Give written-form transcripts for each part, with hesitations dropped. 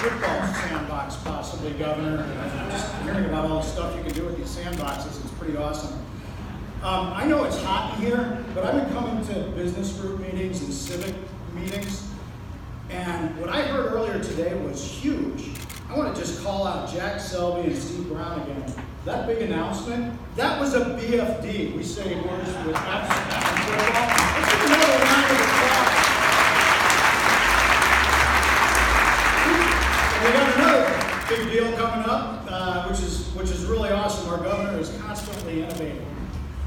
football sandbox, possibly, Governor. And just hearing about all the stuff you can do with these sandboxes is pretty awesome. I know it's hot in here, but I've been coming to business group meetings and civic meetings, and what I heard earlier today was huge. I want to just call out Jack Selby and Steve Brown again. That big announcement, that was a BFD. We say words with accent and football. Let's give another round of applause. And we got another big deal coming up, which is really awesome. Our governor is constantly innovating.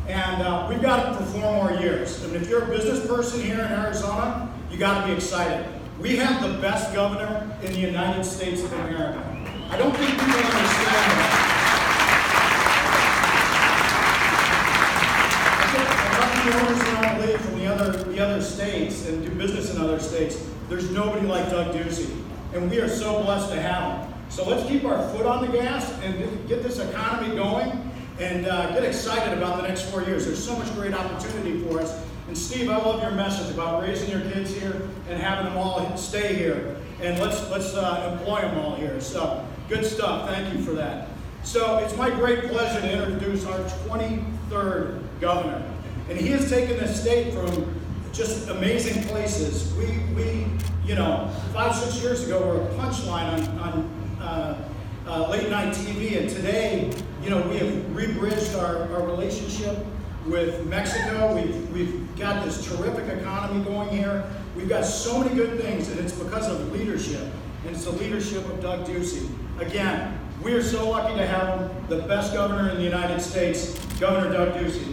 And we've got to perform more years. And if you're a business person here in Arizona, you got to be excited. We have the best governor in the United States of America. I don't think people understand that. I talk to owners around the league from the other states and do business in other states. There's nobody like Doug Ducey. And we are so blessed to have him. So let's keep our foot on the gas and get this economy going. And get excited about the next 4 years. There's so much great opportunity for us. And Steve, I love your message about raising your kids here and having them all stay here. And let's employ them all here. So good stuff. Thank you for that. So it's my great pleasure to introduce our 23rd governor. And he has taken this state from just amazing places. We 5-6 years ago, were a punchline on late night TV, and today, we have rebridged our relationship with Mexico. We've got this terrific economy going here. We've got so many good things, and it's because of leadership, and it's the leadership of Doug Ducey. Again, we are so lucky to have him, the best governor in the United States, Governor Doug Ducey.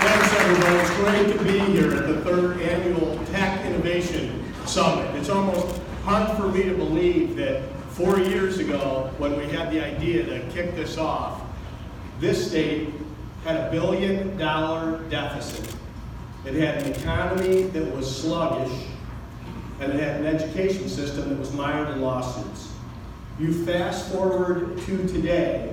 Thanks, everybody. It's great to be here at the 3rd Annual Tech Innovation Summit. It's almost hard for me to believe that 4 years ago, when we had the idea to kick this off, this state had a $1 billion deficit. It had an economy that was sluggish, and it had an education system that was mired in lawsuits. You fast forward to today,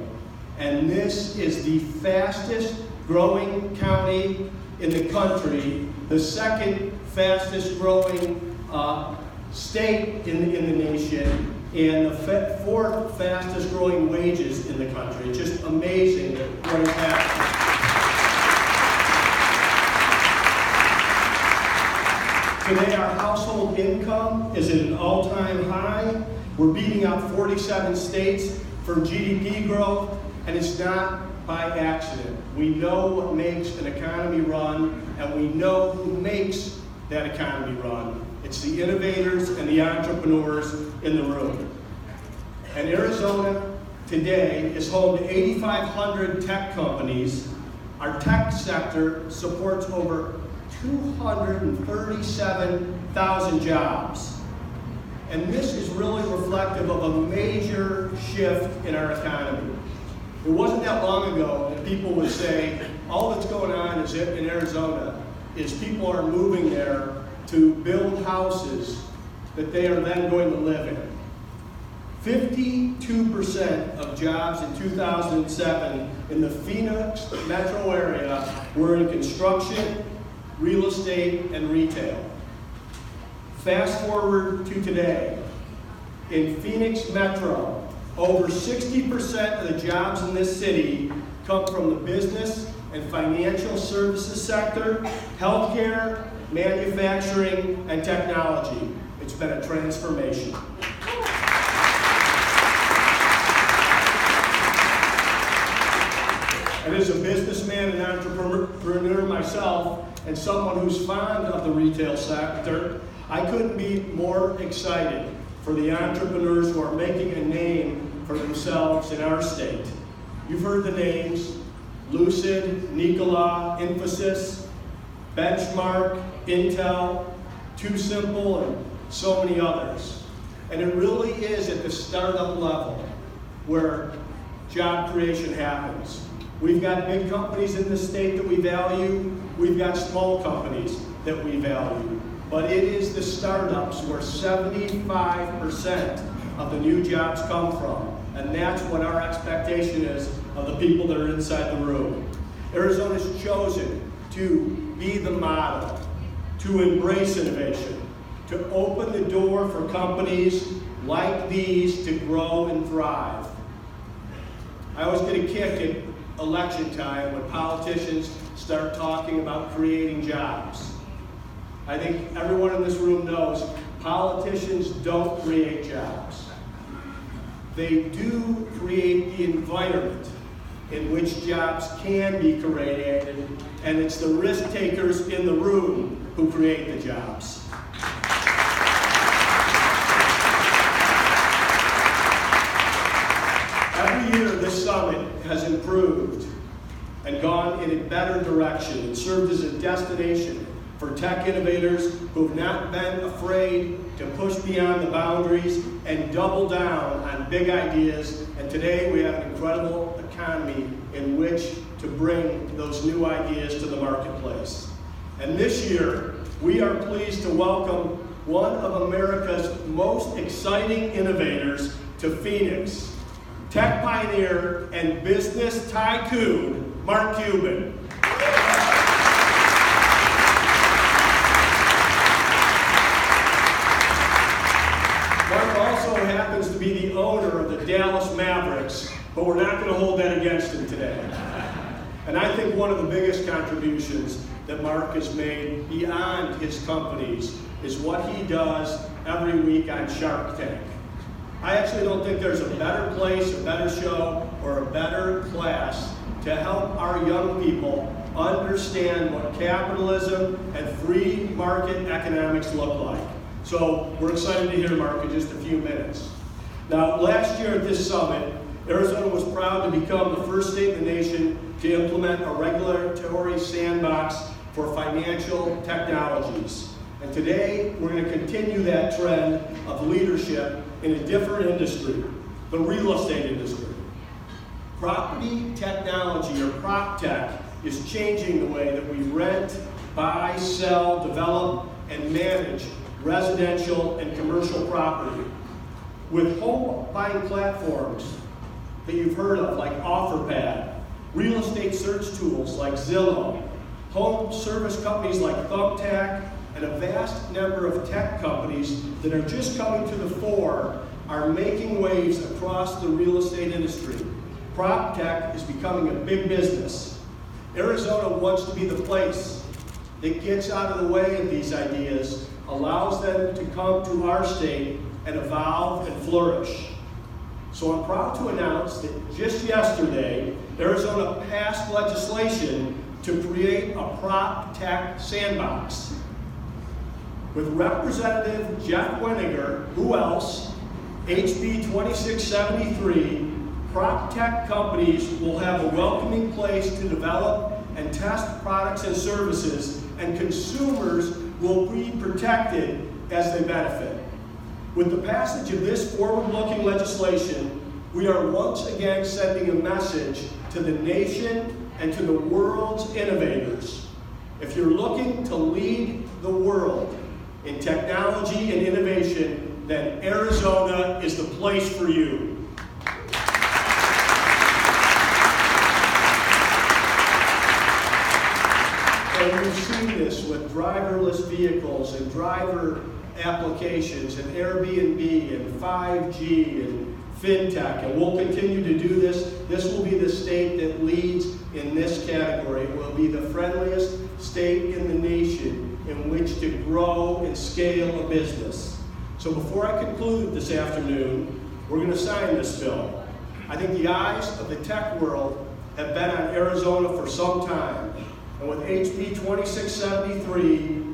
and this is the fastest growing county in the country, the 2nd fastest growing state in the nation, and the 4th fastest growing wages in the country. It's just amazing what is happening. Today our household income is at an all-time high. We're beating out 47 states for GDP growth, and it's not by accident. We know what makes an economy run, and we know who makes that economy run. It's the innovators and the entrepreneurs in the room. And Arizona today is home to 8,500 tech companies. Our tech sector supports over 237,000 jobs. And this is really reflective of a major shift in our economy. It wasn't that long ago that people would say, all that's going on is in Arizona is people are moving there to build houses that they are then going to live in. 52% of jobs in 2007 in the Phoenix metro area were in construction, real estate, and retail. Fast forward to today. In Phoenix Metro, over 60% of the jobs in this city come from the business and financial services sector, healthcare, manufacturing, and technology. It's been a transformation. And as a businessman and entrepreneur myself, and someone who's fond of the retail sector, I couldn't be more excited for the entrepreneurs who are making a name for themselves in our state. You've heard the names: Lucid, Nikola, Infosys, Benchmark, Intel, Too Simple, and so many others. And it really is at the startup level where job creation happens. We've got big companies in this state that we value. We've got small companies that we value. But it is the startups where 75% of the new jobs come from. And that's what our expectation is of the people that are inside the room. Arizona's chosen to be the model, to embrace innovation, to open the door for companies like these to grow and thrive. I always get a kick at election time when politicians start talking about creating jobs. I think everyone in this room knows politicians don't create jobs. They do create the environment in which jobs can be created, and it's the risk takers in the room who create the jobs. Every year this summit has improved and gone in a better direction and served as a destination for tech innovators who have not been afraid to push beyond the boundaries and double down on big ideas. And today we have an incredible economy in which to bring those new ideas to the marketplace. And this year, we are pleased to welcome one of America's most exciting innovators to Phoenix, tech pioneer and business tycoon, Mark Cuban. Mark also happens to be the owner of the Dallas Mavericks, but we're not going to hold that against him today. And I think one of the biggest contributions that Mark has made beyond his companies is what he does every week on Shark Tank. I actually don't think there's a better place, a better show, or a better class to help our young people understand what capitalism and free market economics look like. So we're excited to hear Mark in just a few minutes. Now, last year at this summit, Arizona was proud to become the first state in the nation to implement a regulatory sandbox for financial technologies. And today, we're going to continue that trend of leadership in a different industry, the real estate industry. Property technology, or PropTech, is changing the way that we rent, buy, sell, develop, and manage residential and commercial property. With home buying platforms that you've heard of, like OfferPad, real estate search tools like Zillow, home service companies like Thumbtack, and a vast number of tech companies that are just coming to the fore are making waves across the real estate industry. PropTech is becoming a big business. Arizona wants to be the place that gets out of the way of these ideas, allows them to come to our state and evolve and flourish. So I'm proud to announce that just yesterday, Arizona passed legislation to create a PropTech sandbox. With Representative Jeff Weniger, who else, HB 2673, PropTech companies will have a welcoming place to develop and test products and services, and consumers will be protected as they benefit. With the passage of this forward-looking legislation, we are once again sending a message to the nation and to the world's innovators. If you're looking to lead the world in technology and innovation, then Arizona is the place for you. And we've seen this with driverless vehicles and driver applications and Airbnb and 5G and FinTech, and we'll continue to do this. This will be the state that leads in this category. It will be the friendliest state in the nation in which to grow and scale a business. So before I conclude this afternoon, we're going to sign this bill. I think the eyes of the tech world have been on Arizona for some time. And with HB 2673,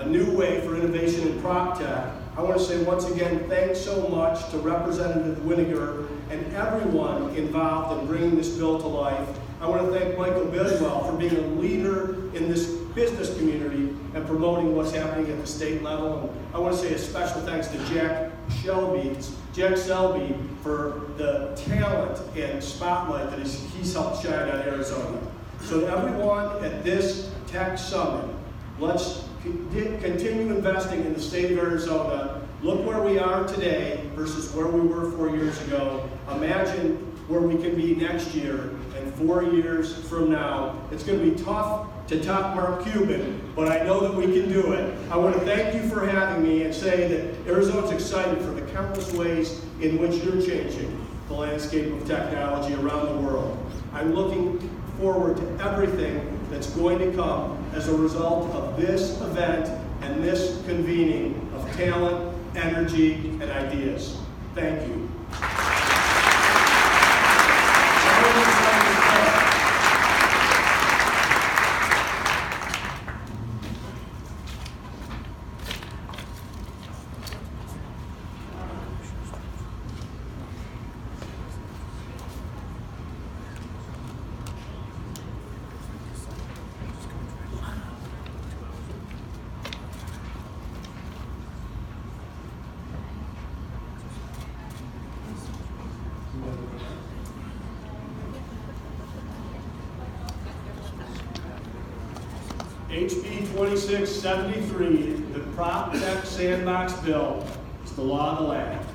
a new way for innovation in PropTech, I want to say once again, thanks so much to Representative Weniger and everyone involved in bringing this bill to life. I want to thank Michael Bidwell for being a leader in this business community and promoting what's happening at the state level. And I want to say a special thanks to Jack Selby for the talent and spotlight that he's helped shine on Arizona. So to everyone at this Tech Summit, let's continue investing in the state of Arizona. Look where we are today versus where we were 4 years ago. Imagine where we can be next year and 4 years from now. It's going to be tough to top Mark Cuban, but I know that we can do it. I want to thank you for having me and say that Arizona's excited for the countless ways in which you're changing the landscape of technology around the world. I'm looking forward to everything that's going to come as a result of this event and this convening of talent, energy, and ideas. Thank you. HB 2673, the Prop Tech Sandbox Bill, is the law of the land.